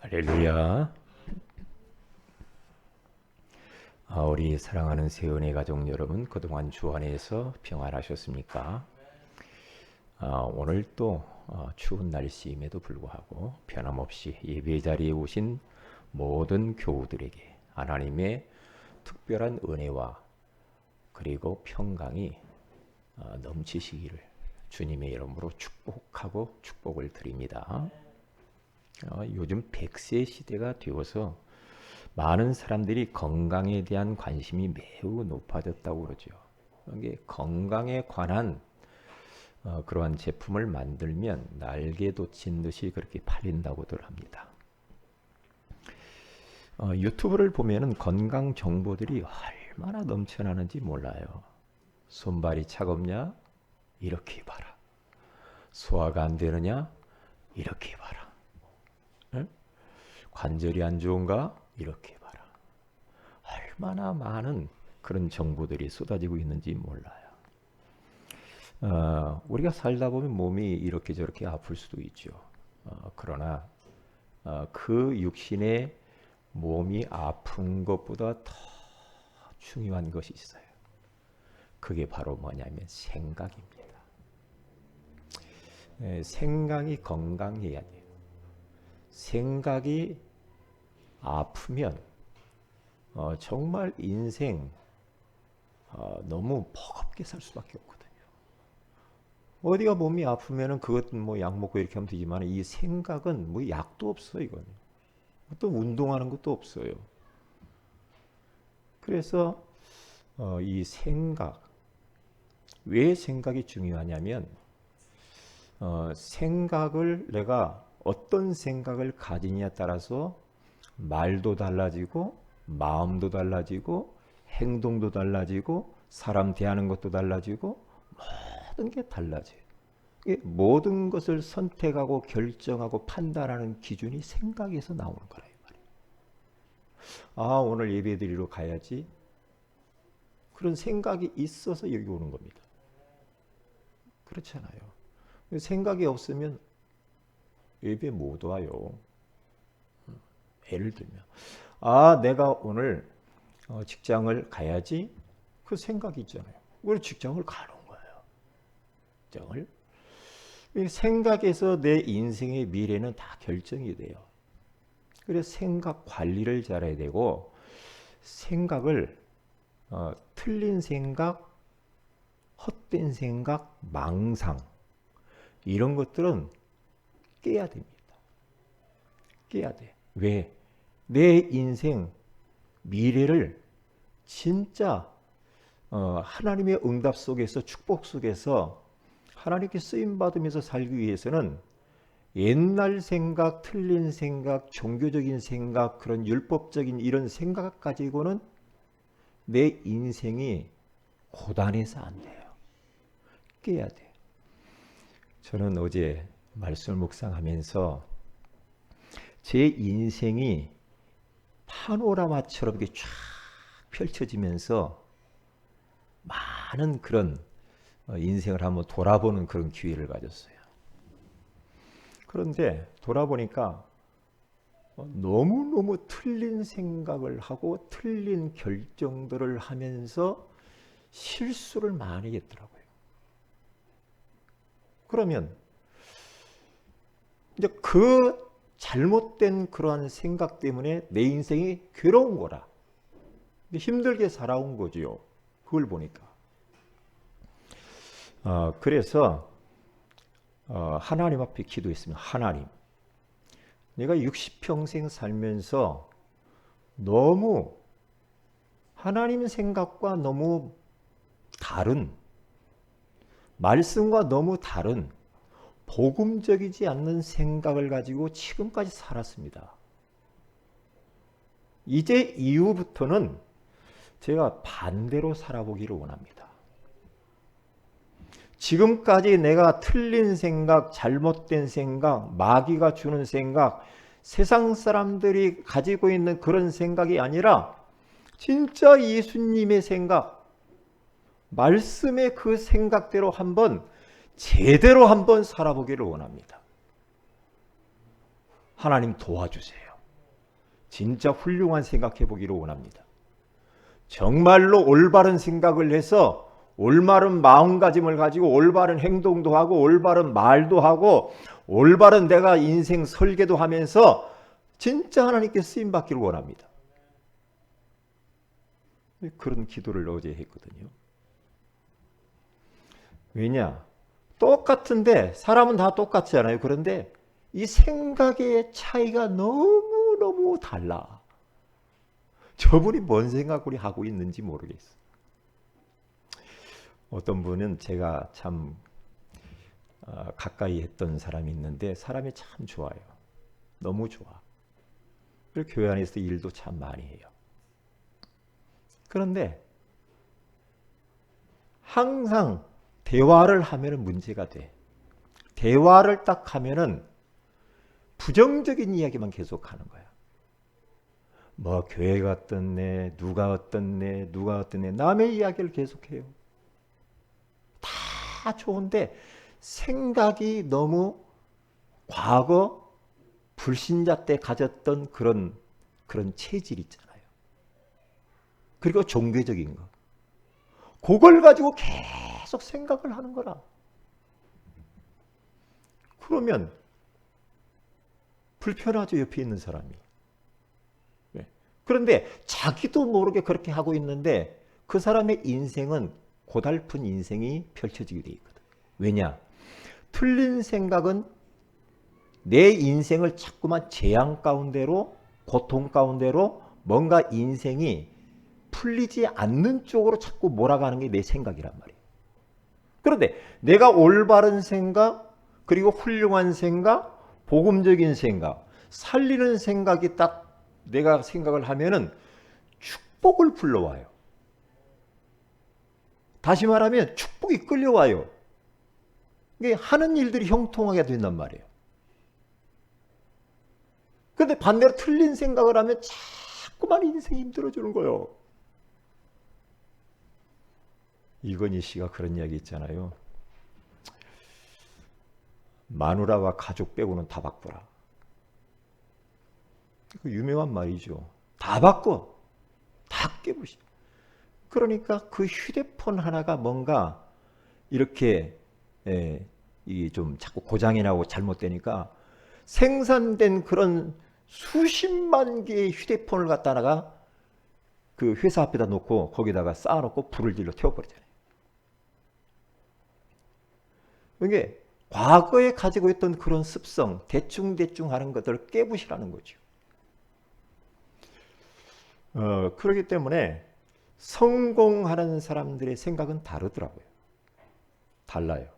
할렐루야. 우리 사랑하는 세은의 가족 여러분, 그동안 주 안에서 평안하셨습니까? 오늘 또 추운 날씨임에도 불구하고 변함없이 예배 자리에 오신 모든 교우들에게 하나님의 특별한 은혜와 그리고 평강이 넘치시기를 주님의 이름으로 축복하고 축복을 드립니다. 요즘 100세 시대가 되어서 많은 사람들이 건강에 대한 관심이 매우 높아졌다고 그러죠. 이게 건강에 관한 그러한 제품을 만들면 날개 돋친 듯이 그렇게 팔린다고들 합니다. 유튜브를 보면은 건강 정보들이 얼마나 넘쳐나는지 몰라요. 손발이 차갑냐? 이렇게 봐라. 소화가 안 되느냐? 이렇게 봐라. 관절이 안 좋은가? 이렇게 봐라. 얼마나 많은 그런 정보들이 쏟아지고 있는지 몰라요. 우리가 살다 보면 몸이 이렇게 저렇게 아플 수도 있죠. 그러나 그 육신의 몸이 아픈 것보다 더 중요한 것이 있어요. 그게 바로 뭐냐면 생각입니다. 생각이 건강해야 돼요. 생각이 아프면 정말 인생 너무 버겁게 살 수밖에 없거든요. 어디가 몸이 아프면은 그것 뭐 약 먹고 이렇게 하면 되지만 이 생각은 뭐 약도 없어 이건. 또 운동하는 것도 없어요. 그래서 이 생각, 왜 생각이 중요하냐면 생각을 내가 어떤 생각을 가지냐에 따라서 말도 달라지고 마음도 달라지고 행동도 달라지고 사람 대하는 것도 달라지고 모든 게 달라져요. 모든 것을 선택하고 결정하고 판단하는 기준이 생각에서 나오는 거라 이 말이에요. 오늘 예배드리러 가야지. 그런 생각이 있어서 여기 오는 겁니다. 그렇잖아요. 생각이 없으면 예배 못 와요. 예를 들면 내가 오늘 직장을 가야지. 그 생각이 있잖아요. 왜 직장을 가는 거예요? 직장을 생각에서 내 인생의 미래는 다 결정이 돼요. 그래서 생각 관리를 잘해야 되고 생각을 틀린 생각, 헛된 생각, 망상 이런 것들은 깨야 됩니다. 깨야 돼. 왜? 내 인생 미래를 진짜 하나님의 응답 속에서 축복 속에서 하나님께 쓰임 받으면서 살기 위해서는 옛날 생각, 틀린 생각, 종교적인 생각, 그런 율법적인 이런 생각 가지고는 내 인생이 고단해서 안 돼요. 깨야 돼. 저는 어제 말씀을 묵상하면서 제 인생이 파노라마처럼 이렇게 쫙 펼쳐지면서 많은 그런 인생을 한번 돌아보는 그런 기회를 가졌어요. 그런데 돌아보니까 너무너무 틀린 생각을 하고 틀린 결정들을 하면서 실수를 많이 했더라고요. 그러면 이제 그 잘못된 그러한 생각 때문에 내 인생이 괴로운 거라. 힘들게 살아온 거지요. 그걸 보니까. 그래서 하나님 앞에 기도했습니다. 하나님, 내가 60평생 살면서 너무 하나님 생각과 너무 다른, 말씀과 너무 다른 복음적이지 않는 생각을 가지고 지금까지 살았습니다. 이제 이후부터는 제가 반대로 살아보기를 원합니다. 지금까지 내가 틀린 생각, 잘못된 생각, 마귀가 주는 생각, 세상 사람들이 가지고 있는 그런 생각이 아니라 진짜 예수님의 생각, 말씀의 그 생각대로 한번 제대로 한번 살아보기를 원합니다. 하나님 도와주세요. 진짜 훌륭한 생각해 보기를 원합니다. 정말로 올바른 생각을 해서 올바른 마음가짐을 가지고 올바른 행동도 하고 올바른 말도 하고 올바른 내가 인생 설계도 하면서 진짜 하나님께 쓰임 받기를 원합니다. 그런 기도를 어제 했거든요. 왜냐? 똑같은데 사람은 다 똑같잖아요. 그런데 이 생각의 차이가 너무너무 달라. 저분이 뭔 생각을 하고 있는지 모르겠어. 어떤 분은 제가 참 가까이 했던 사람이 있는데 사람이 참 좋아요. 너무 좋아. 그리고 교회 안에서 일도 참 많이 해요. 그런데 항상 대화를 하면 문제가 돼. 대화를 딱 하면은 부정적인 이야기만 계속 하는 거야. 뭐 교회가 어떻네, 누가 어떻네, 누가 어떻네, 남의 이야기를 계속해요. 다 좋은데 생각이 너무 과거 불신자 때 가졌던 그런 체질 있잖아요. 그리고 종교적인 거. 그걸 가지고 계속 생각을 하는 거라. 그러면 불편하죠, 옆에 있는 사람이. 그런데 자기도 모르게 그렇게 하고 있는데 그 사람의 인생은 고달픈 인생이 펼쳐지게 돼 있거든. 왜냐? 틀린 생각은 내 인생을 자꾸만 재앙 가운데로, 고통 가운데로 뭔가 인생이 풀리지 않는 쪽으로 자꾸 몰아가는 게 내 생각이란 말이에요. 그런데 내가 올바른 생각, 그리고 훌륭한 생각, 복음적인 생각, 살리는 생각이 딱 내가 생각을 하면은 축복을 불러와요. 다시 말하면 축복이 끌려와요. 이게 하는 일들이 형통하게 된단 말이에요. 그런데 반대로 틀린 생각을 하면 자꾸만 인생이 힘들어지는 거예요. 이건희 씨가 그런 이야기 있잖아요. 마누라와 가족 빼고는 다 바꾸라. 그 유명한 말이죠. 다 바꿔. 다 깨부시. 그러니까 그 휴대폰 하나가 뭔가 이렇게 좀 자꾸 고장이 나고 잘못되니까 생산된 그런 수십만 개의 휴대폰을 갖다가 그 회사 앞에다 놓고 거기다가 쌓아놓고 불을 질러 태워버리잖아요. 이게 과거에 가지고 있던 그런 습성, 대충대충 하는 것들을 깨부시라는 거죠. 그렇기 때문에 성공하는 사람들의 생각은 다르더라고요. 달라요.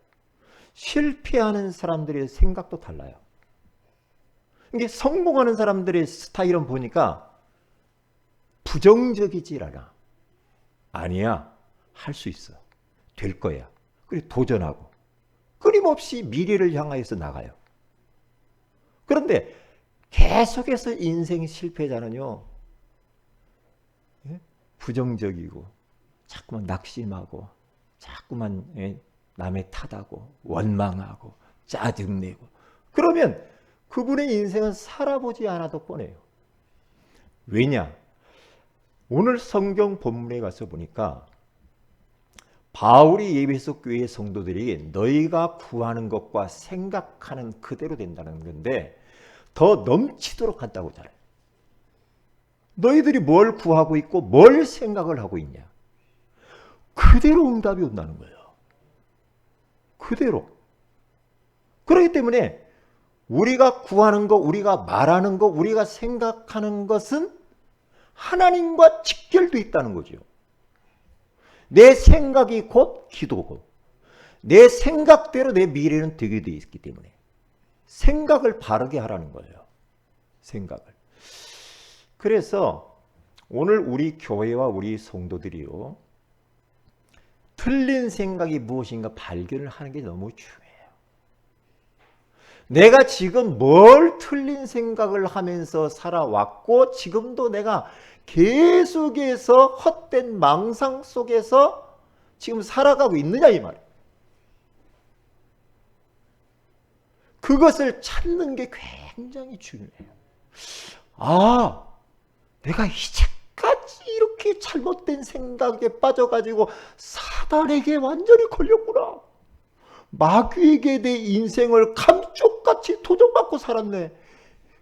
실패하는 사람들의 생각도 달라요. 이게 성공하는 사람들의 스타일은 보니까 부정적이지 않아. 아니야. 할 수 있어. 될 거야. 그리고 도전하고 끊임없이 미래를 향하여서 나가요. 그런데 계속해서 인생 실패자는요. 부정적이고 자꾸만 낙심하고 자꾸만 남의 탓하고 원망하고 짜증내고 그러면 그분의 인생은 살아보지 않아도 뻔해요. 왜냐? 오늘 성경 본문에 가서 보니까 바울이 에베소 교회 성도들이 너희가 구하는 것과 생각하는 그대로 된다는 건데 더 넘치도록 한다고 잘해요. 너희들이 뭘 구하고 있고 뭘 생각을 하고 있냐. 그대로 응답이 온다는 거예요. 그대로. 그렇기 때문에 우리가 구하는 것, 우리가 말하는 것, 우리가 생각하는 것은 하나님과 직결되어 있다는 거죠. 내 생각이 곧 기도고 내 생각대로 내 미래는 되게 되어 있기 때문에 생각을 바르게 하라는 거예요. 생각을. 그래서 오늘 우리 교회와 우리 성도들이요. 틀린 생각이 무엇인가 발견을 하는 게 너무 중요해요. 내가 지금 뭘 틀린 생각을 하면서 살아왔고 지금도 내가 계속해서 헛된 망상 속에서 지금 살아가고 있느냐 이 말이에요. 그것을 찾는 게 굉장히 중요해요. 아, 내가 이제까지 이렇게 잘못된 생각에 빠져가지고 사단에게 완전히 걸렸구나. 마귀에게 내 인생을 감쪽같이 도전받고 살았네.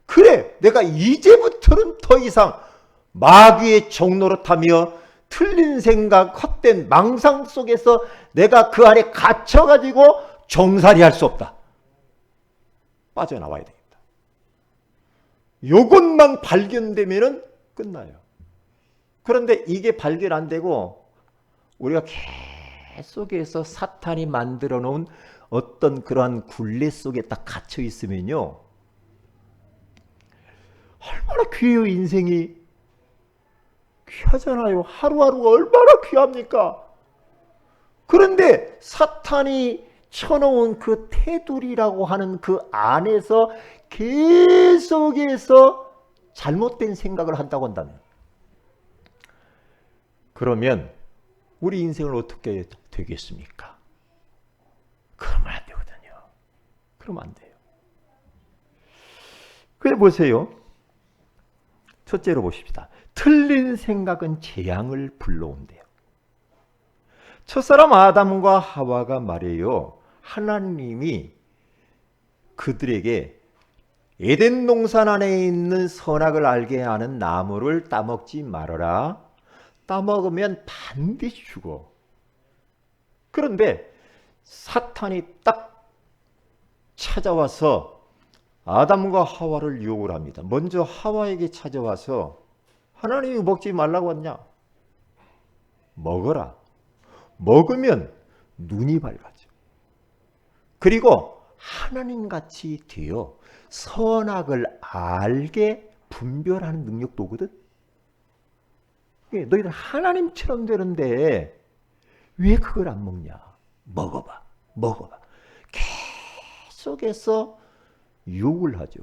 그래, 내가 이제부터는 더 이상 마귀의 종노릇하며 틀린 생각, 헛된 망상 속에서 내가 그 안에 갇혀가지고 종살이할 수 없다. 빠져나와야 되겠다. 요것만 발견되면은 끝나요. 그런데 이게 발견 안 되고 우리가 계속해서 사탄이 만들어 놓은 어떤 그러한 굴레 속에 딱 갇혀 있으면요, 얼마나 귀해요. 인생이 귀하잖아요. 하루하루가 얼마나 귀합니까? 그런데 사탄이 쳐놓은 그 테두리라고 하는 그 안에서 계속해서 잘못된 생각을 한다고 한다면, 그러면 우리 인생을 어떻게 되겠습니까? 그러면 안 되거든요. 그러면 안 돼요. 그래 보세요. 첫째로 보십시다. 틀린 생각은 재앙을 불러온대요. 첫사람 아담과 하와가 말이에요, 하나님이 그들에게 에덴 동산 안에 있는 선악을 알게 하는 나무를 따먹지 말아라. 따먹으면 반드시 죽어. 그런데 사탄이 딱 찾아와서 아담과 하와를 유혹을 합니다. 먼저 하와에게 찾아와서 하나님이 먹지 말라고 했냐? 먹어라. 먹으면 눈이 밝아져. 그리고 하나님같이 되어 선악을 알게 분별하는 능력도 오거든. 너희들 하나님처럼 되는데 왜 그걸 안 먹냐? 먹어봐. 먹어봐. 계속해서 유혹을 하죠.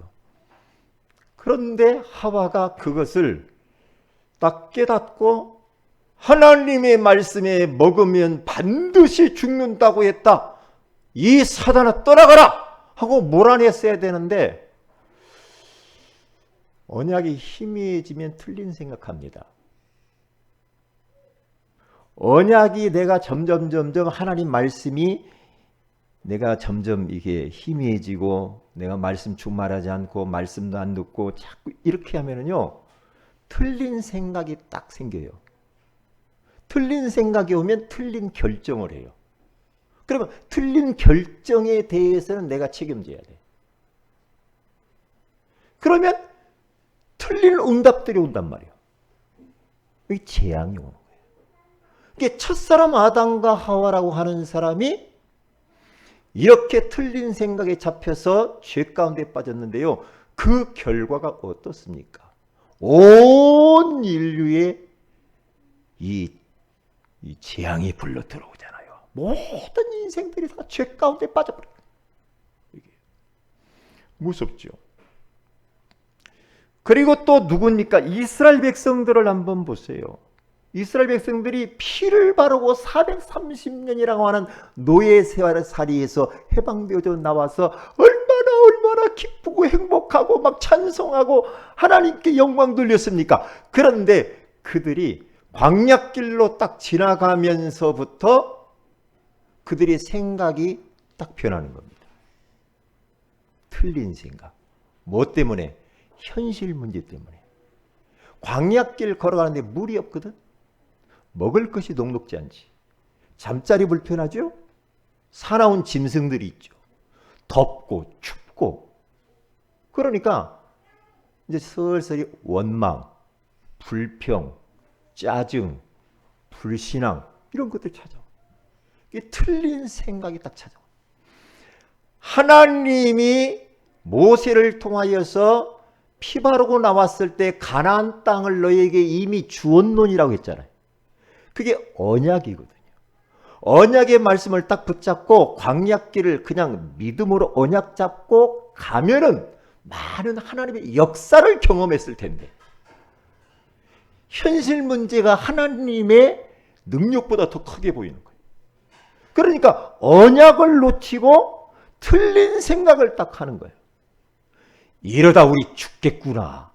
그런데 하와가 그것을 딱 깨닫고 하나님의 말씀에 먹으면 반드시 죽는다고 했다. 이 사단아 떠나가라! 하고 몰아냈어야 되는데 언약이 희미해지면 틀린 생각합니다. 언약이 내가 점점 하나님 말씀이 내가 점점 이게 희미해지고 내가 말씀 충만하지 않고 말씀도 안 듣고 자꾸 이렇게 하면은요, 틀린 생각이 딱 생겨요. 틀린 생각이 오면 틀린 결정을 해요. 그러면 틀린 결정에 대해서는 내가 책임져야 돼. 그러면 틀린 응답들이 온단 말이에요. 이게 재앙이 오는 거예요. 이게 첫사람 아담과 하와라고 하는 사람이 이렇게 틀린 생각에 잡혀서 죄 가운데 빠졌는데요, 그 결과가 어떻습니까? 온 인류의 이 재앙이 불러 들어오잖아요. 모든 인생들이 다 죄 가운데 빠져버려요. 이게 무섭죠. 그리고 또 누굽니까? 이스라엘 백성들을 한번 보세요. 이스라엘 백성들이 피를 바르고 430년이라고 하는 노예 생활살이에서 해방되어져 나와서 얼마나 기쁘고 행복하고 막 찬송하고 하나님께 영광 돌렸습니까? 그런데 그들이 광야길로 딱 지나가면서부터 그들의 생각이 딱 변하는 겁니다. 틀린 생각. 뭐 때문에? 현실 문제 때문에. 광야길 걸어가는데 물이 없거든. 먹을 것이 녹록지 않지. 잠자리 불편하죠. 사나운 짐승들이 있죠. 덥고 춥고. 그러니까 이제 슬슬 원망, 불평, 짜증, 불신앙 이런 것들 찾아와. 이게 틀린 생각이 딱 찾아와. 하나님이 모세를 통하여서 피 바르고 나왔을 때 가나안 땅을 너에게 이미 주었노니라고 했잖아요. 그게 언약이거든요. 언약의 말씀을 딱 붙잡고 광야길을 그냥 믿음으로 언약 잡고 가면은 많은 하나님의 역사를 경험했을 텐데, 현실 문제가 하나님의 능력보다 더 크게 보이는 거예요. 그러니까 언약을 놓치고 틀린 생각을 딱 하는 거예요. 이러다 우리 죽겠구나.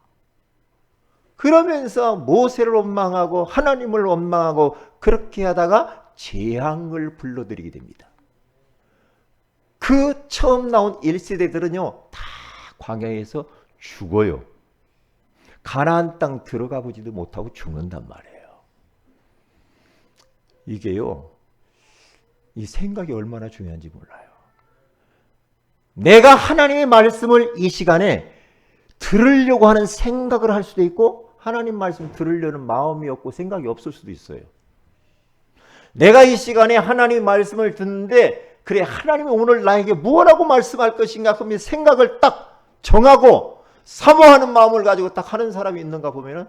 그러면서 모세를 원망하고 하나님을 원망하고 그렇게 하다가 재앙을 불러들이게 됩니다. 그 처음 나온 1세대들은요 다 광야에서 죽어요. 가나안 땅 들어가 보지도 못하고 죽는단 말이에요. 이게요, 이 생각이 얼마나 중요한지 몰라요. 내가 하나님의 말씀을 이 시간에 들으려고 하는 생각을 할 수도 있고 하나님 말씀 들으려는 마음이 없고 생각이 없을 수도 있어요. 내가 이 시간에 하나님 말씀을 듣는데 그래 하나님이 오늘 나에게 무엇라고 말씀할 것인가 하면 생각을 딱 정하고 사모하는 마음을 가지고 딱 하는 사람이 있는가 보면은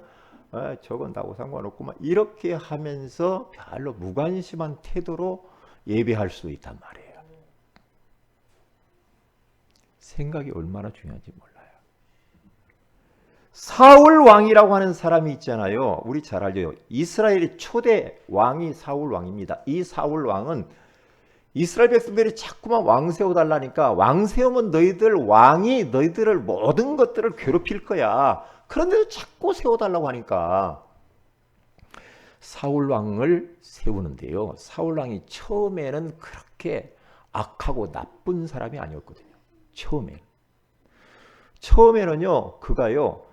저건 나하고 상관없구만 이렇게 하면서 별로 무관심한 태도로 예배할 수 있단 말이에요. 생각이 얼마나 중요한지 몰라요. 사울 왕이라고 하는 사람이 있잖아요. 우리 잘 알죠. 이스라엘의 초대 왕이 사울 왕입니다. 이 사울 왕은 이스라엘 백성들이 자꾸만 왕 세워달라니까 왕 세우면 왕이 너희들을 모든 것들을 괴롭힐 거야. 그런데도 자꾸 세워달라고 하니까 사울 왕을 세우는데요. 사울 왕이 처음에는 그렇게 악하고 나쁜 사람이 아니었거든요. 처음에는요, 그가요,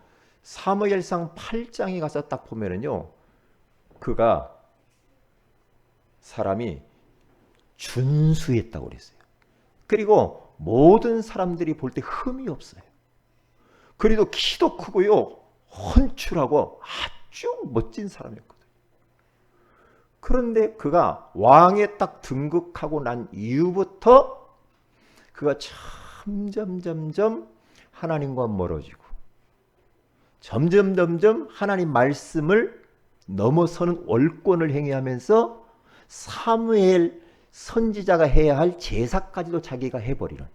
사무엘상 8장에 가서 딱 보면은요, 그가 사람이 준수했다고 그랬어요. 그리고 모든 사람들이 볼 때 흠이 없어요. 그리고 키도 크고요, 헌출하고 아주 멋진 사람이었거든요. 그런데 그가 왕에 딱 등극하고 난 이후부터 그가 점점 하나님과 멀어지고 점점 하나님 말씀을 넘어서는 월권을 행위하면서 사무엘 선지자가 해야 할 제사까지도 자기가 해버리는,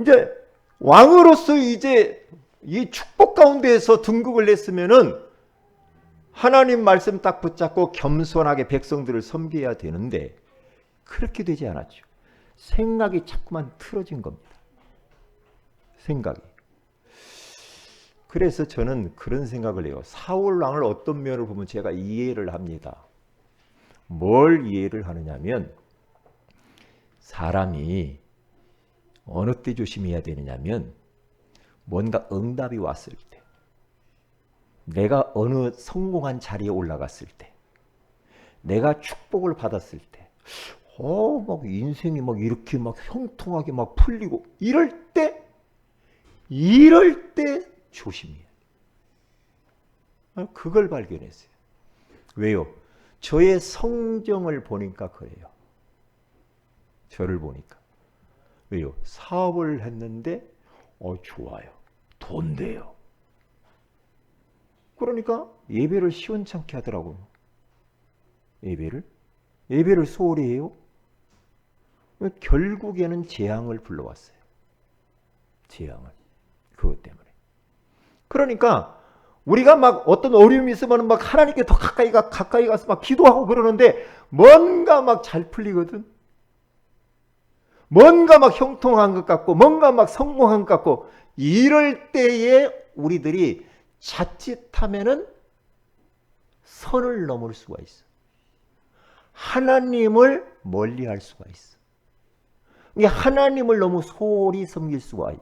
이제 왕으로서 이제 이 축복 가운데에서 등극을 했으면은 하나님 말씀 딱 붙잡고 겸손하게 백성들을 섬겨야 되는데 그렇게 되지 않았죠. 생각이 자꾸만 틀어진 겁니다. 생각이. 그래서 저는 그런 생각을 해요. 사울 왕을 어떤 면을 보면 제가 이해를 합니다. 뭘 이해를 하느냐면 사람이 어느 때 조심해야 되느냐면 뭔가 응답이 왔을 때, 내가 어느 성공한 자리에 올라갔을 때, 내가 축복을 받았을 때, 막 인생이 막 이렇게 막 형통하게 막 풀리고 이럴 때 조심해야 돼요. 그걸 발견했어요. 왜요? 저의 성정을 보니까 그래요. 저를 보니까. 왜요? 사업을 했는데 좋아요. 돈 돼요. 그러니까 예배를 시원찮게 하더라고요. 예배를 소홀히 해요. 결국에는 재앙을 불러왔어요. 재앙을. 그것 때문에. 그러니까 우리가 막 어떤 어려움이 있으면 막 하나님께 더 가까이 가서 막 기도하고 그러는데 뭔가 막 잘 풀리거든. 뭔가 막 형통한 것 같고 뭔가 막 성공한 것 같고 이럴 때에 우리들이 자칫하면은 선을 넘을 수가 있어. 하나님을 멀리할 수가 있어. 하나님을 너무 소홀히 섬길 수가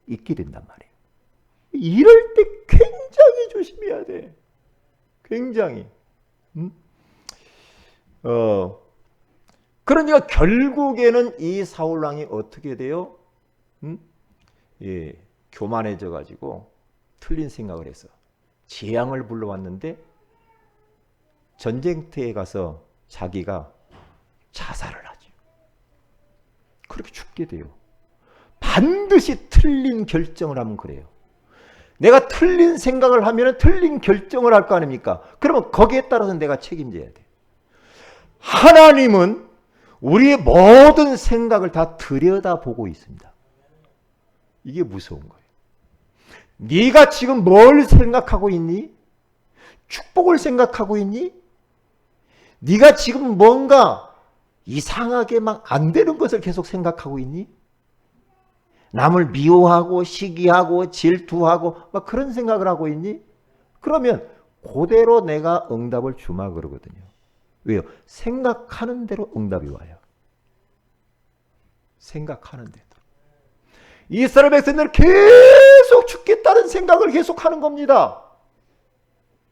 있게 된단 말이에요. 이럴 때 굉장히 조심해야 돼. 굉장히. 그러니까 결국에는 이 사울왕이 어떻게 돼요? 교만해져 가지고 틀린 생각을 해서 재앙을 불러왔는데 전쟁터에 가서 자기가 자살을 하죠. 그렇게 죽게 돼요. 반드시 틀린 결정을 하면 그래요. 내가 틀린 생각을 하면 틀린 결정을 할 거 아닙니까? 그러면 거기에 따라서 내가 책임져야 돼. 하나님은 우리의 모든 생각을 다 들여다보고 있습니다. 이게 무서운 거예요. 네가 지금 뭘 생각하고 있니? 축복을 생각하고 있니? 네가 지금 뭔가 이상하게 막 안 되는 것을 계속 생각하고 있니? 남을 미워하고 시기하고 질투하고 막 그런 생각을 하고 있니? 그러면 그대로 내가 응답을 주마 그러거든요. 왜요? 생각하는 대로 응답이 와요. 생각하는 대로. 이스라엘 백성들은 계속 죽겠다는 생각을 계속 하는 겁니다.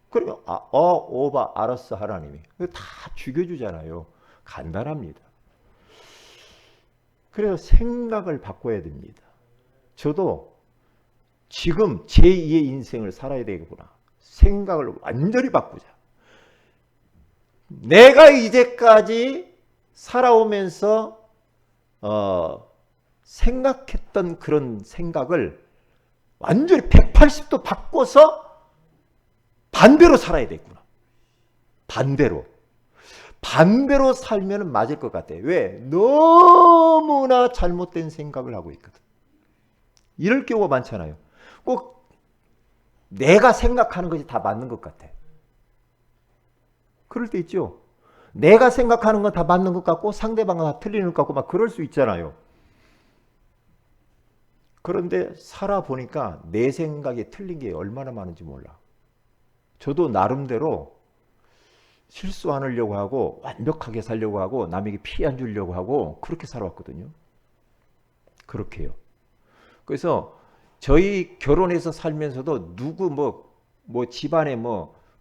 그러면 오바 알았어 하나님이. 다 죽여주잖아요. 간단합니다. 그래서 생각을 바꿔야 됩니다. 저도 지금 제2의 인생을 살아야 되겠구나. 생각을 완전히 바꾸자. 내가 이제까지 살아오면서 생각했던 그런 생각을 완전히 180도 바꿔서 반대로 살아야 되겠구나. 반대로 살면 맞을 것 같아요. 왜? 너무나 잘못된 생각을 하고 있거든. 이럴 경우가 많잖아요. 꼭 내가 생각하는 것이 다 맞는 것 같아. 그럴 때 있죠. 내가 생각하는 건 다 맞는 것 같고 상대방은 다 틀리는 것 같고 막 그럴 수 있잖아요. 그런데 살아보니까 내 생각이 틀린 게 얼마나 많은지 몰라. 저도 나름대로 실수 안 하려고 하고 완벽하게 살려고 하고 남에게 피해 안 주려고 하고 그렇게 살아왔거든요. 그렇게요. 그래서 저희 결혼해서 살면서도 누구 뭐 집안에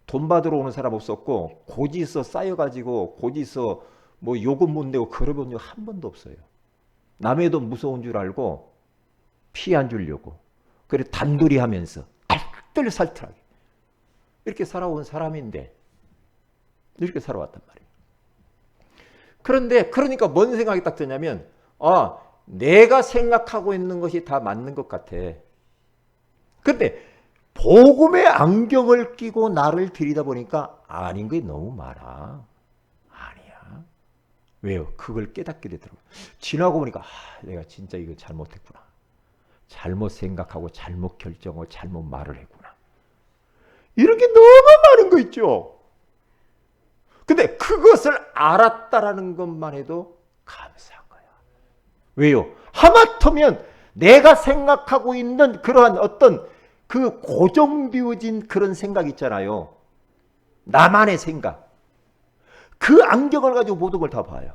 돈 받으러 오는 사람 없었고 고지서 쌓여가지고 고지서 요금 못 내고 그러본 적 한 번도 없어요. 남의 돈 무서운 줄 알고 피해 안 주려고 그래 단둘이 하면서 알뜰살뜰하게 이렇게 살아온 사람인데 이렇게 살아왔단 말이에요. 그런데 그러니까 뭔 생각이 딱 드냐면 내가 생각하고 있는 것이 다 맞는 것 같아. 근데 복음의 안경을 끼고 나를 들이다보니까 아닌 게 너무 많아. 아니야. 왜요? 그걸 깨닫게 되더라고요. 지나고 보니까 내가 진짜 이거 잘못했구나. 잘못 생각하고 잘못 결정하고 잘못 말을 했구나. 이런 게 너무 많은 거 있죠. 근데 그것을 알았다라는 것만 해도 감사한 거야. 왜요? 하마터면 내가 생각하고 있는 그러한 어떤 그 고정되어진 그런 생각 있잖아요. 나만의 생각. 그 안경을 가지고 모든 걸 다 봐요.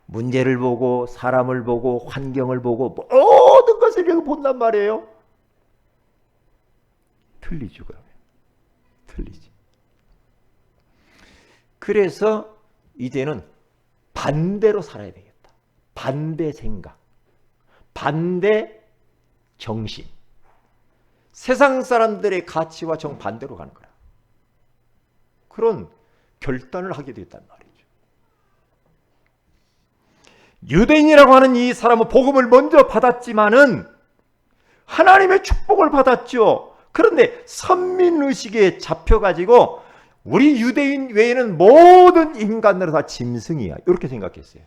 문제를 보고 사람을 보고 환경을 보고 모든 것을 이렇게 본단 말이에요. 틀리죠 그러면. 틀리지. 그래서 이제는 반대로 살아야 되겠다. 반대 생각. 반대 정신. 세상 사람들의 가치와 정반대로 가는 거야. 그런 결단을 하게 됐단 말이죠. 유대인이라고 하는 이 사람은 복음을 먼저 받았지만은 하나님의 축복을 받았죠. 그런데 선민의식에 잡혀가지고 우리 유대인 외에는 모든 인간들은 다 짐승이야. 이렇게 생각했어요.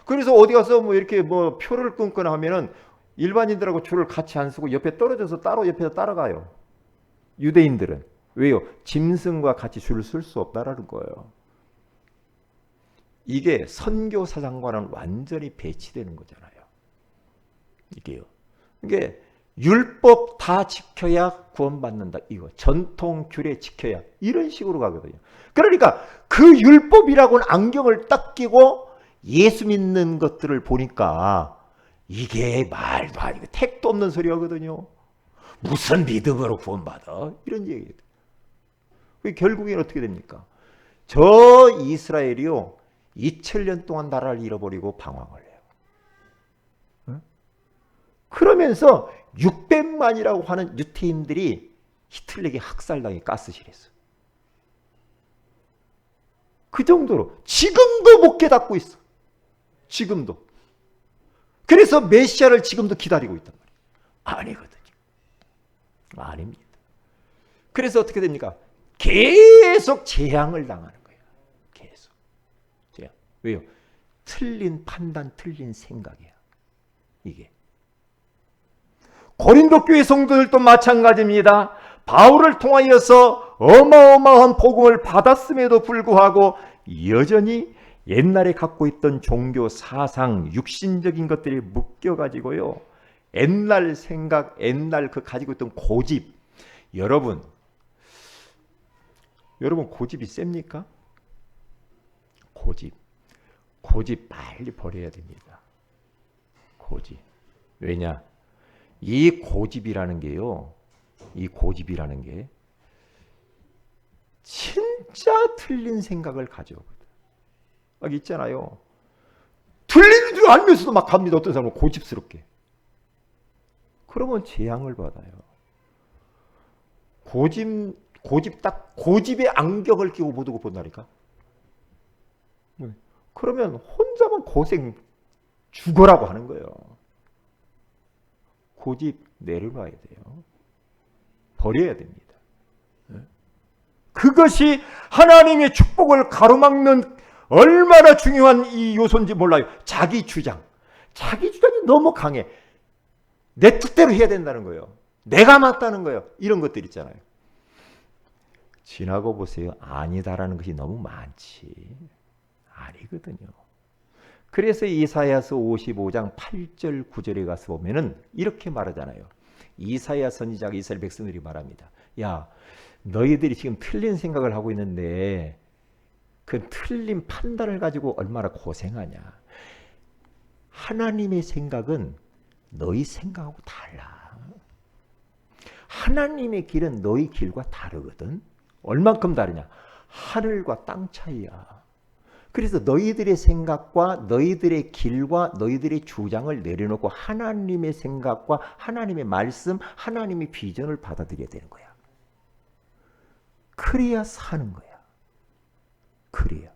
그래서 어디 가서 이렇게 표를 끊거나 하면은 일반인들하고 줄을 같이 안 서고 옆에 떨어져서 따로 옆에서 따라가요. 유대인들은. 왜요? 짐승과 같이 줄을 쓸 수 없다라는 거예요. 이게 선교 사상과는 완전히 배치되는 거잖아요. 이게요. 이게 율법 다 지켜야 구원받는다. 이거 전통 규례 지켜야 이런 식으로 가거든요. 그러니까 그 율법이라고는 안경을 딱 끼고 예수 믿는 것들을 보니까 이게 말도 아니고 택도 없는 소리거든요. 무슨 믿음으로 구원받아? 이런 얘기예요. 결국엔 어떻게 됩니까? 저 이스라엘이요 2000년 동안 나라를 잃어버리고 방황을 해요. 그러면서 600만이라고 하는 유태인들이 히틀러에게 학살당해 가스실했어. 그 정도로 지금도 못 깨닫고 있어. 지금도. 그래서 메시아를 지금도 기다리고 있단 말이에요. 아니거든요. 아닙니다. 그래서 어떻게 됩니까? 계속 재앙을 당하는 거예요. 계속. 재앙. 왜요? 틀린 판단, 틀린 생각이야. 이게. 고린도 교회 성도들도 마찬가지입니다. 바울을 통하여서 어마어마한 복음을 받았음에도 불구하고 여전히 옛날에 갖고 있던 종교 사상, 육신적인 것들이 묶여가지고요. 옛날 생각, 옛날 그 가지고 있던 고집. 여러분 고집이 셉니까? 고집 빨리 버려야 됩니다. 고집. 왜냐? 이 고집이라는 게요. 이 고집이라는 게 진짜 틀린 생각을 가져오거든. 막 있잖아요. 틀리는 줄 알면서도 막 갑니다. 어떤 사람은 고집스럽게. 그러면 재앙을 받아요. 고집의 안경을 끼고 못 오고 본다니까. 그러면 혼자만 고생 죽어라고 하는 거예요. 고집 내려놔야 돼요. 버려야 됩니다. 그것이 하나님의 축복을 가로막는 얼마나 중요한 이 요소인지 몰라요. 자기 주장이 너무 강해. 내 뜻대로 해야 된다는 거예요. 내가 맞다는 거예요. 이런 것들 있잖아요. 지나고 보세요. 아니다라는 것이 너무 많지. 아니거든요. 그래서 이사야서 55장 8절 9절에 가서 보면은 이렇게 말하잖아요. 이사야 선지자가 이스라엘 백성들이 말합니다. 야, 너희들이 지금 틀린 생각을 하고 있는데 그 틀린 판단을 가지고 얼마나 고생하냐. 하나님의 생각은 너희 생각하고 달라. 하나님의 길은 너희 길과 다르거든. 얼만큼 다르냐? 하늘과 땅 차이야. 그래서 너희들의 생각과 너희들의 길과 너희들의 주장을 내려놓고 하나님의 생각과 하나님의 말씀, 하나님의 비전을 받아들여야 되는 거야. 그래야 사는 거야. 그래야.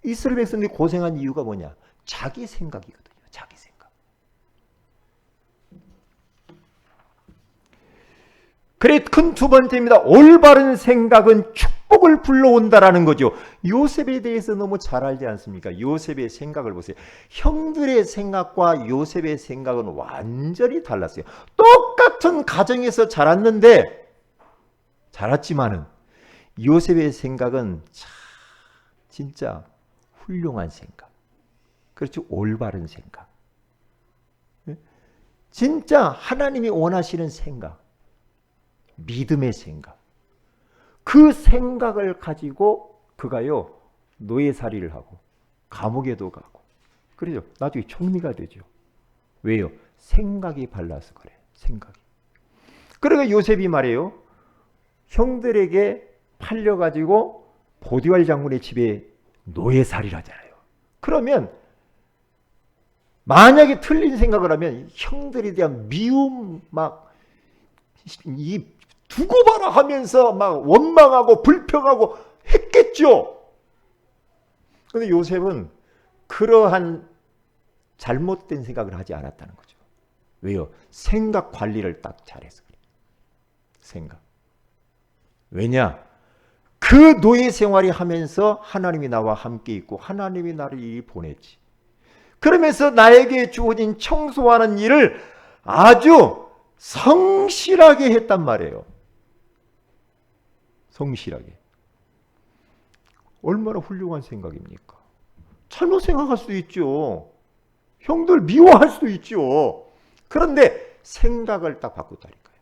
이스라엘 백성들이 고생한 이유가 뭐냐? 자기 생각이거든요. 자기 생각. 그래, 큰 두 번째입니다. 올바른 생각은 축복을 불러온다라는 거죠. 요셉에 대해서 너무 잘 알지 않습니까? 요셉의 생각을 보세요. 형들의 생각과 요셉의 생각은 완전히 달랐어요. 똑같은 가정에서 자랐지만은 요셉의 생각은 진짜 훌륭한 생각. 그렇죠? 올바른 생각. 진짜 하나님이 원하시는 생각. 믿음의 생각. 그 생각을 가지고 그가요 노예살이를 하고 감옥에도 가고 그래요. 나중에 총리가 되죠. 왜요? 생각이 발라서 그래요. 생각이. 그러니까 요셉이 말해요. 형들에게 팔려가지고 보디발 장군의 집에 노예살이를 하잖아요. 그러면 만약에 틀린 생각을 하면 형들에 대한 미움 두고 봐라 하면서 막 원망하고 불평하고 했겠죠. 그런데 요셉은 그러한 잘못된 생각을 하지 않았다는 거죠. 왜요? 생각 관리를 딱 잘해서 그래요. 생각. 왜냐? 그 노예 생활이 하면서 하나님이 나와 함께 있고 하나님이 나를 이 보냈지. 그러면서 나에게 주어진 청소하는 일을 아주 성실하게 했단 말이에요. 성실하게. 얼마나 훌륭한 생각입니까? 잘못 생각할 수도 있죠. 형들 미워할 수도 있죠. 그런데 생각을 딱 바꿨다니까요.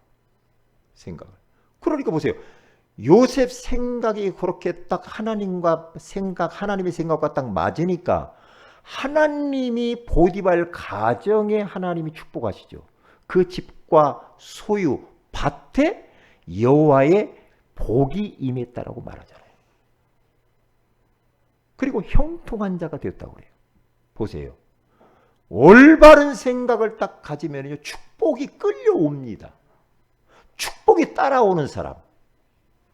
생각을. 그러니까 보세요. 요셉 생각이 그렇게 딱 하나님의 생각과 딱 맞으니까 하나님이 보디발 가정에 하나님이 축복하시죠. 그 집과 소유, 밭에 여호와의 복이 임했다라고 말하잖아요. 그리고 형통한 자가 되었다고 그래요. 보세요. 올바른 생각을 딱 가지면 축복이 끌려옵니다. 축복이 따라오는 사람.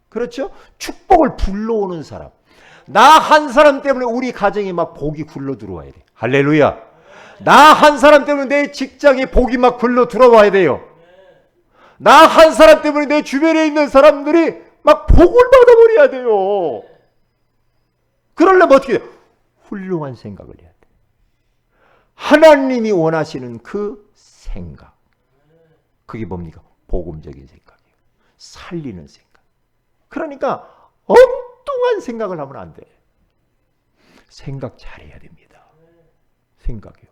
그렇죠? 축복을 불러오는 사람. 나 한 사람 때문에 우리 가정에 막 복이 굴러 들어와야 돼. 할렐루야. 나 한 사람 때문에 내 직장에 복이 막 굴러 들어와야 돼요. 나 한 사람 때문에 내 주변에 있는 사람들이 막 복을 받아버려야 돼요. 그러려면 어떻게 돼요? 훌륭한 생각을 해야 돼. 하나님이 원하시는 그 생각. 그게 뭡니까? 복음적인 생각이에요. 살리는 생각. 그러니까 엉뚱한 생각을 하면 안 돼. 생각 잘해야 됩니다. 생각이요.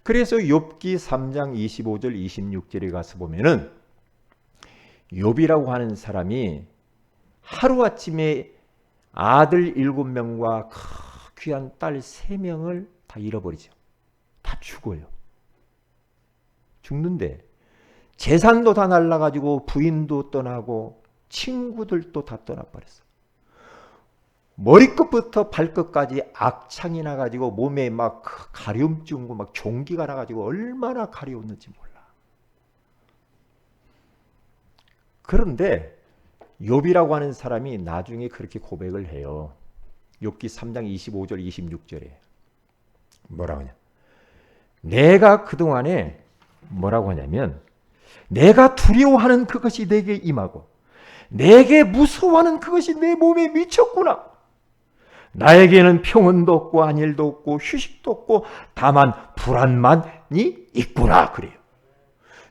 그래서 욥기 3장 25절 26절에 가서 보면은 욥이라고 하는 사람이 하루아침에 아들 7명과 귀한 딸 3명을 다 잃어버리죠. 다 죽어요. 죽는데 재산도 다 날라가지고 부인도 떠나고 친구들도 다 떠나버렸어. 머리끝부터 발끝까지 악창이 나가지고 몸에 막 가려움증고 막 종기가 나가지고 얼마나 가려웠는지 몰라. 그런데 욥이라고 하는 사람이 나중에 그렇게 고백을 해요. 욥기 3장 25절 26절에 뭐라고 하냐. 내가 그동안에 뭐라고 하냐면 내가 두려워하는 그것이 내게 임하고 내게 무서워하는 그것이 내 몸에 미쳤구나. 나에게는 평온도 없고 안일도 없고 휴식도 없고 다만 불안만이 있구나. 그래요.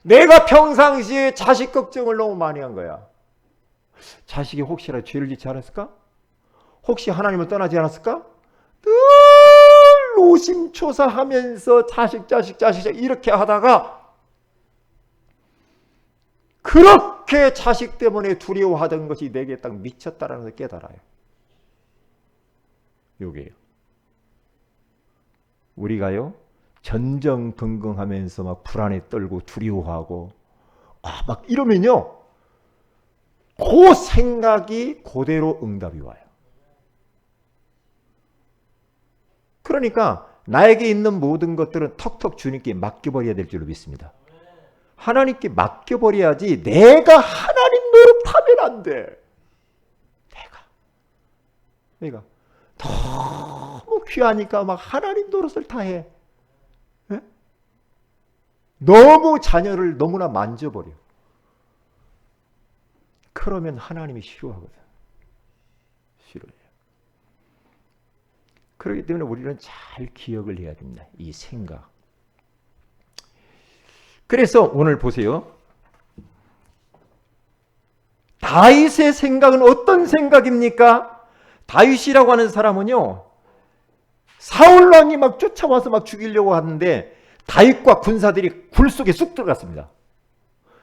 내가 평상시에 자식 걱정을 너무 많이 한 거야. 자식이 혹시라도 죄를 짓지 않았을까? 혹시 하나님을 떠나지 않았을까? 늘 노심초사하면서 자식 이렇게 하다가 그렇게 자식 때문에 두려워하던 것이 내게 딱 미쳤다라는 걸 깨달아요. 요게요. 우리가요 전전긍긍하면서 막 불안에 떨고 두려워하고 막 이러면요 그 생각이 그대로 응답이 와요. 그러니까 나에게 있는 모든 것들은 턱턱 주님께 맡겨버려야 될 줄로 믿습니다. 하나님께 맡겨버려야지 내가 하나님 노릇하면 안 돼. 내가 너무 귀하니까 막 하나님 노릇을 다 해. 네? 너무 자녀를 너무나 만져버려. 그러면 하나님이 싫어하거든. 싫어해요. 그렇기 때문에 우리는 잘 기억을 해야 됩니다. 이 생각. 그래서 오늘 보세요. 다윗의 생각은 어떤 생각입니까? 다윗이라고 하는 사람은요. 사울 왕이 막 쫓아와서 막 죽이려고 하는데 다윗과 군사들이 굴 속에 쑥 들어갔습니다.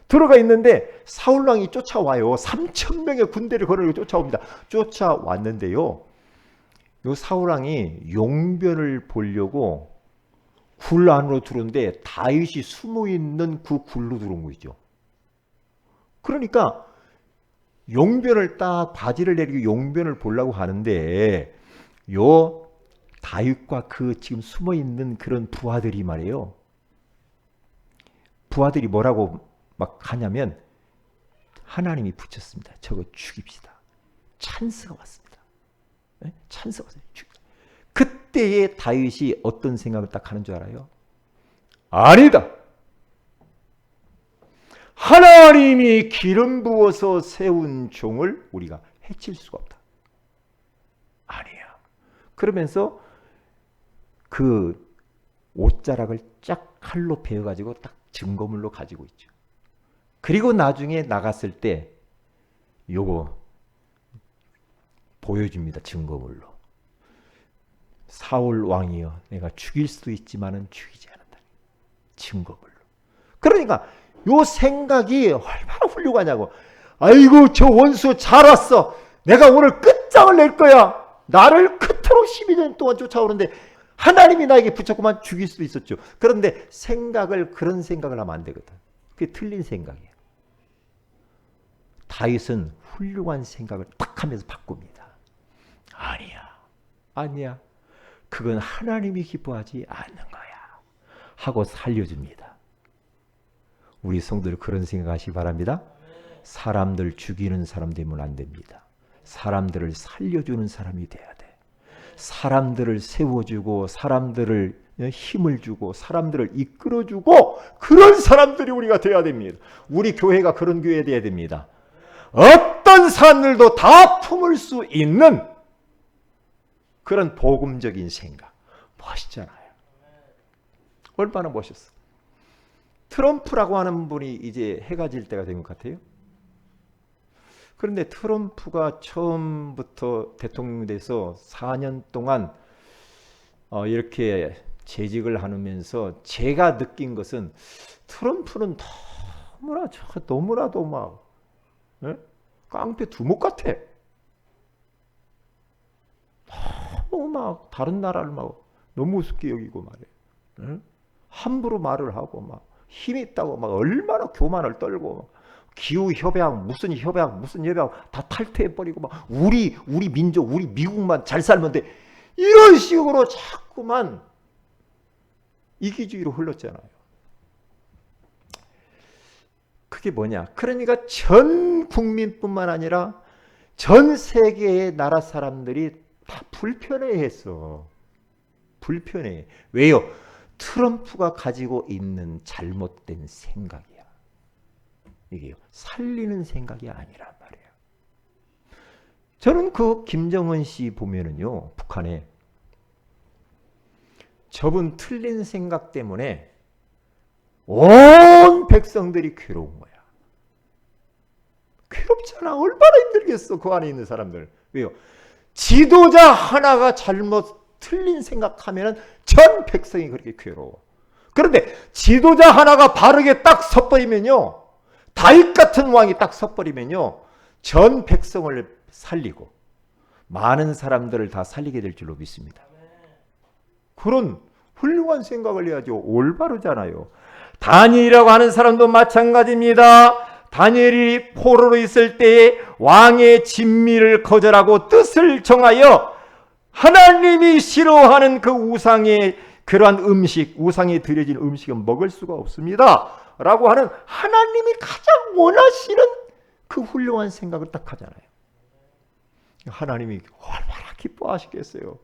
들어가 있는데 사울 왕이 쫓아와요. 3,000명의 군대를 걸어서 쫓아옵니다. 쫓아왔는데요. 요 사울 왕이 용변을 보려고 굴 안으로 들어오는데 다윗이 숨어 있는 그 굴로 들어온 거죠. 그러니까 용변을 딱 바지를 내리고 용변을 보려고 하는데 요 다윗과 그 지금 숨어 있는 그런 부하들이 말이에요. 부하들이 뭐라고 막 하냐면 하나님이 붙였습니다. 저거 죽입시다. 찬스가 왔습니다. 네? 찬스가 왔어요. 그때의 다윗이 어떤 생각을 딱 하는 줄 알아요? 아니다. 하나님이 기름 부어서 세운 종을 우리가 해칠 수가 없다. 아니야. 그러면서 그 옷자락을 쫙 칼로 베어가지고 딱 증거물로 가지고 있죠. 그리고 나중에 나갔을 때 요거 보여줍니다. 증거물로. 사울 왕이여 내가 죽일 수도 있지만은 죽이지 않는다. 증거물로. 그러니까 요 생각이 얼마나 훌륭하냐고. 아이고 저 원수 잘 왔어. 내가 오늘 끝장을 낼 거야. 나를 그토록 12년 동안 쫓아오는데 하나님이 나에게 붙였구만. 죽일 수도 있었죠. 그런데 그런 생각을 하면 안 되거든. 그게 틀린 생각이에요. 다윗은 훌륭한 생각을 딱 하면서 바꿉니다. 아니야. 그건 하나님이 기뻐하지 않는 거야. 하고 살려줍니다. 우리 성도들 그런 생각하시기 바랍니다. 사람들 죽이는 사람 되면 안 됩니다. 사람들을 살려주는 사람이 돼야 돼. 사람들을 세워주고 사람들을 힘을 주고 사람들을 이끌어주고 그런 사람들이 우리가 돼야 됩니다. 우리 교회가 그런 교회 돼야 됩니다. 어떤 사람들도 다 품을 수 있는 그런 복음적인 생각. 멋있잖아요. 얼마나 멋있어. 트럼프라고 하는 분이 이제 해가 질 때가 된 것 같아요. 그런데 트럼프가 처음부터 대통령이 돼서 4년 동안 이렇게 재직을 하면서 제가 느낀 것은 트럼프는 너무나도 막 깡패 두목 같아. 너무 막 다른 나라를 막 너무 우습게 여기고 말이에요. 함부로 말을 하고 막 힘 있다고 막 얼마나 교만을 떨고 기후 협약 무슨 협약 다 탈퇴해 버리고 막 우리 민족 우리 미국만 잘 살면 돼 이런 식으로 자꾸만 이기주의로 흘렀잖아요. 그게 뭐냐? 그러니까 전 국민뿐만 아니라 전 세계의 나라 사람들이 다 불편해했어. 불편해. 왜요? 트럼프가 가지고 있는 잘못된 생각이야. 이게요. 살리는 생각이 아니란 말이에요. 저는 그 김정은 씨 보면은요. 북한에 저분 틀린 생각 때문에 온 백성들이 괴로운 거야. 괴롭잖아. 얼마나 힘들겠어. 그 안에 있는 사람들. 왜요? 지도자 하나가 틀린 생각하면 전 백성이 그렇게 괴로워. 그런데 지도자 하나가 바르게 딱 섰버리면요. 다윗 같은 왕이 딱 섰버리면요. 전 백성을 살리고 많은 사람들을 다 살리게 될 줄로 믿습니다. 그런 훌륭한 생각을 해야죠. 올바르잖아요. 다니엘이라고 하는 사람도 마찬가지입니다. 다니엘이 포로로 있을 때에 왕의 진미를 거절하고 뜻을 정하여 하나님이 싫어하는 그 우상의 그러한 음식, 우상에 드려진 음식은 먹을 수가 없습니다. 라고 하는 하나님이 가장 원하시는 그 훌륭한 생각을 딱 하잖아요. 하나님이 얼마나 기뻐하시겠어요.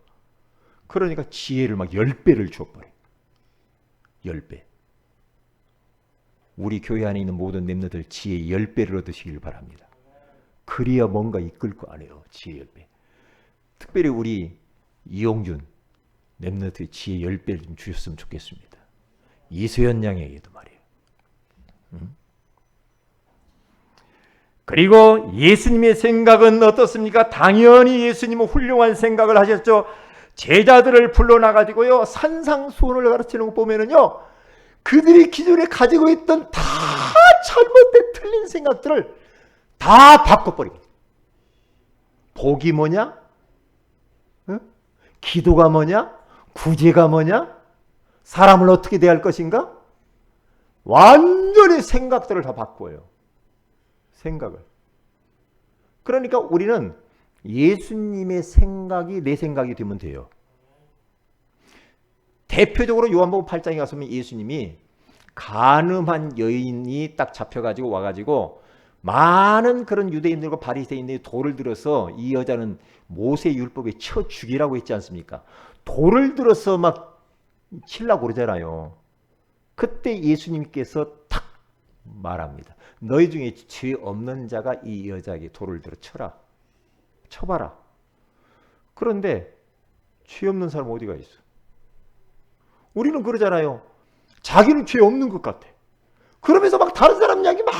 그러니까 지혜를 막 10배를 줘버려. 10배. 우리 교회 안에 있는 모든 렘너들 지혜 10배를 얻으시길 바랍니다. 그래야 뭔가 이끌 거 아니에요. 지혜 10배. 특별히 우리 이용준 렘너들 지혜 10배를 좀 주셨으면 좋겠습니다. 이소연 양에게도 말이에요. 그리고 예수님의 생각은 어떻습니까? 당연히 예수님은 훌륭한 생각을 하셨죠. 제자들을 불러놔가지고요. 산상수훈을 가르치는 거 보면은요. 그들이 기존에 가지고 있던 다 잘못된 틀린 생각들을 다 바꿔버립니다. 복이 뭐냐? 기도가 뭐냐? 구제가 뭐냐? 사람을 어떻게 대할 것인가? 완전히 생각들을 다 바꿔요. 생각을. 그러니까 우리는 예수님의 생각이 내 생각이 되면 돼요. 대표적으로 요한복음 8장에 가서면 예수님이 간음한 여인이 딱 잡혀가지고 와가지고 많은 그런 유대인들과 바리새인들이 돌을 들어서 이 여자는 모세 율법에 쳐 죽이라고 했지 않습니까? 돌을 들어서 막 치려고 그러잖아요. 그때 예수님께서 탁 말합니다. 너희 중에 죄 없는 자가 이 여자에게 돌을 들어 쳐라. 쳐봐라. 그런데 죄 없는 사람 어디가 있어? 우리는 그러잖아요. 자기는 죄 없는 것 같아. 그러면서 막 다른 사람 이야기 막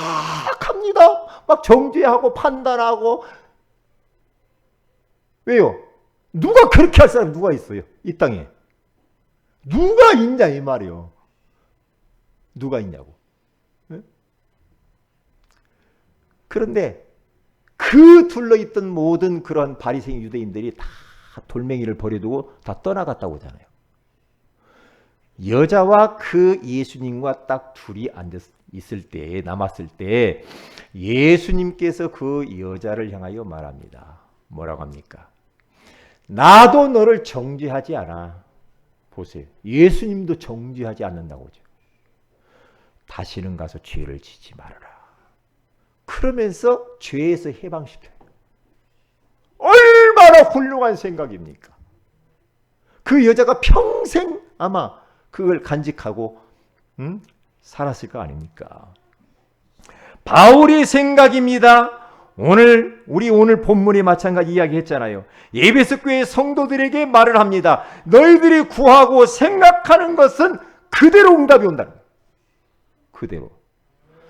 합니다. 막 정죄하고 판단하고. 왜요? 누가 그렇게 할 사람 누가 있어요? 이 땅에. 누가 있냐 이 말이요. 누가 있냐고. 네? 그런데 그 둘러있던 모든 그런 바리새인 유대인들이 다 돌멩이를 버려두고 다 떠나갔다고 하잖아요. 여자와 그 예수님과 딱 둘이 있을 때, 남았을 때 예수님께서 그 여자를 향하여 말합니다. 뭐라고 합니까? 나도 너를 정죄하지 않아. 보세요. 예수님도 정죄하지 않는다고 하죠. 다시는 가서 죄를 지지 말아라. 그러면서 죄에서 해방시켜요. 얼마나 훌륭한 생각입니까? 그 여자가 평생 아마 그걸 간직하고 살았을 거 아닙니까? 바울의 생각입니다. 우리 오늘 본문이 마찬가지 이야기했잖아요. 에베소 교회 성도들에게 말을 합니다. 너희들이 구하고 생각하는 것은 그대로 응답이 온다는 거예요. 그대로.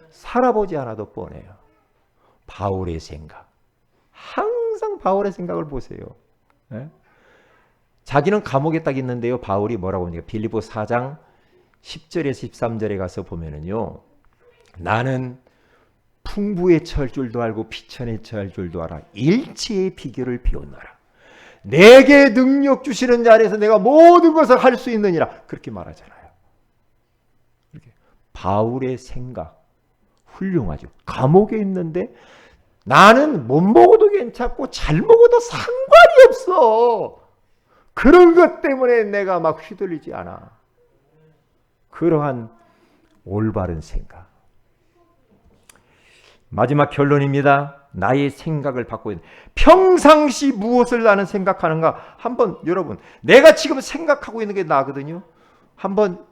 살아보지 않아도 뻔해요. 바울의 생각. 항상 바울의 생각을 보세요. 네? 자기는 감옥에 딱 있는데요. 바울이 뭐라고 하니까 빌립보 4장 10절에서 13절에 가서 보면은요. 나는 풍부에 처할 줄도 알고 비천에 처할 줄도 알아. 일체의 비결을 배웠노라. 내게 능력 주시는 자 안에서 내가 모든 것을 할 수 있느니라. 그렇게 말하잖아요. 이렇게. 바울의 생각 훌륭하죠. 감옥에 있는데 나는 못 먹어도 괜찮고 잘 먹어도 상관이 없어. 그런 것 때문에 내가 막 휘둘리지 않아. 그러한 올바른 생각. 마지막 결론입니다. 나의 생각을 바꿔야 돼. 평상시 무엇을 나는 생각하는가? 한번 여러분, 내가 지금 생각하고 있는 게 나거든요. 한번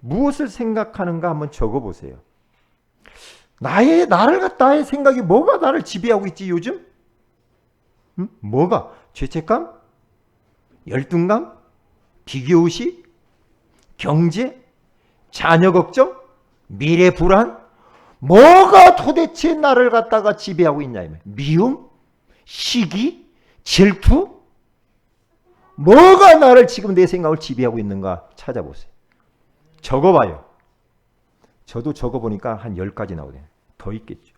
무엇을 생각하는가 한번 적어보세요. 나의 생각이 뭐가 나를 지배하고 있지 요즘? 뭐가? 죄책감? 열등감? 비교의식? 경제? 자녀 걱정? 미래 불안? 뭐가 도대체 나를 갖다가 지배하고 있냐? 미움? 시기? 질투? 뭐가 나를 지금 내 생각을 지배하고 있는가 찾아보세요. 적어봐요. 저도 적어보니까 한 10가지 나오네요. 더 있겠죠.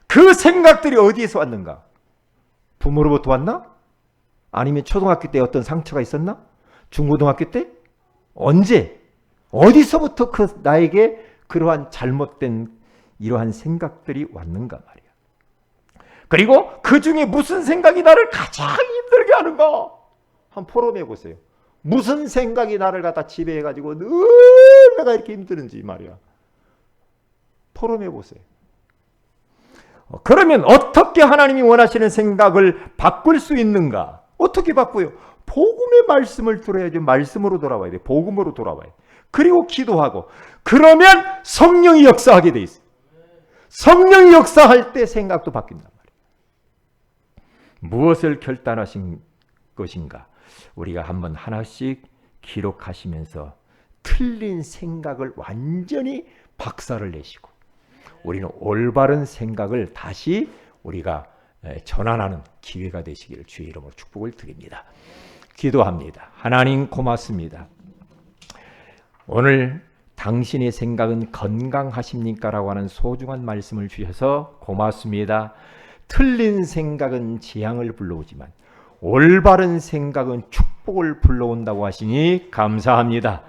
그 생각들이 어디에서 왔는가? 부모로부터 왔나? 아니면 초등학교 때 어떤 상처가 있었나? 중고등학교 때? 언제? 어디서부터 나에게 그러한 잘못된 이러한 생각들이 왔는가 말이야. 그리고 그 중에 무슨 생각이 나를 가장 힘들게 하는가? 한번 포럼해 보세요. 무슨 생각이 나를 갖다 지배해가지고 늘 내가 이렇게 힘드는지 말이야. 포럼해 보세요. 그러면 어떻게 하나님이 원하시는 생각을 바꿀 수 있는가? 어떻게 바꾸요? 복음의 말씀을 들어야지. 말씀으로 돌아와야 돼. 복음으로 돌아와야 돼. 그리고 기도하고. 그러면 성령이 역사하게 돼 있어. 성령이 역사할 때 생각도 바뀐단 말이에요. 무엇을 결단하신 것인가? 우리가 한번 하나씩 기록하시면서 틀린 생각을 완전히 박살을 내시고 우리는 올바른 생각을 다시 우리가 전환하는 기회가 되시기를 주의 이름으로 축복을 드립니다. 기도합니다. 하나님 고맙습니다. 오늘 당신의 생각은 건강하십니까? 라고 하는 소중한 말씀을 주셔서 고맙습니다. 틀린 생각은 재앙을 불러오지만 올바른 생각은 축복을 불러온다고 하시니 감사합니다.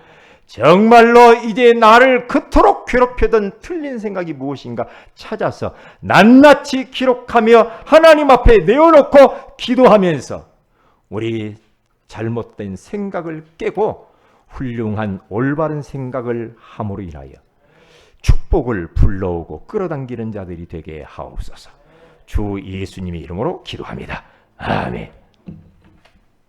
정말로 이제 나를 그토록 괴롭히던 틀린 생각이 무엇인가 찾아서 낱낱이 기록하며 하나님 앞에 내어놓고 기도하면서 우리 잘못된 생각을 깨고 훌륭한 올바른 생각을 함으로 인하여 축복을 불러오고 끌어당기는 자들이 되게 하옵소서. 주 예수님의 이름으로 기도합니다. 아멘.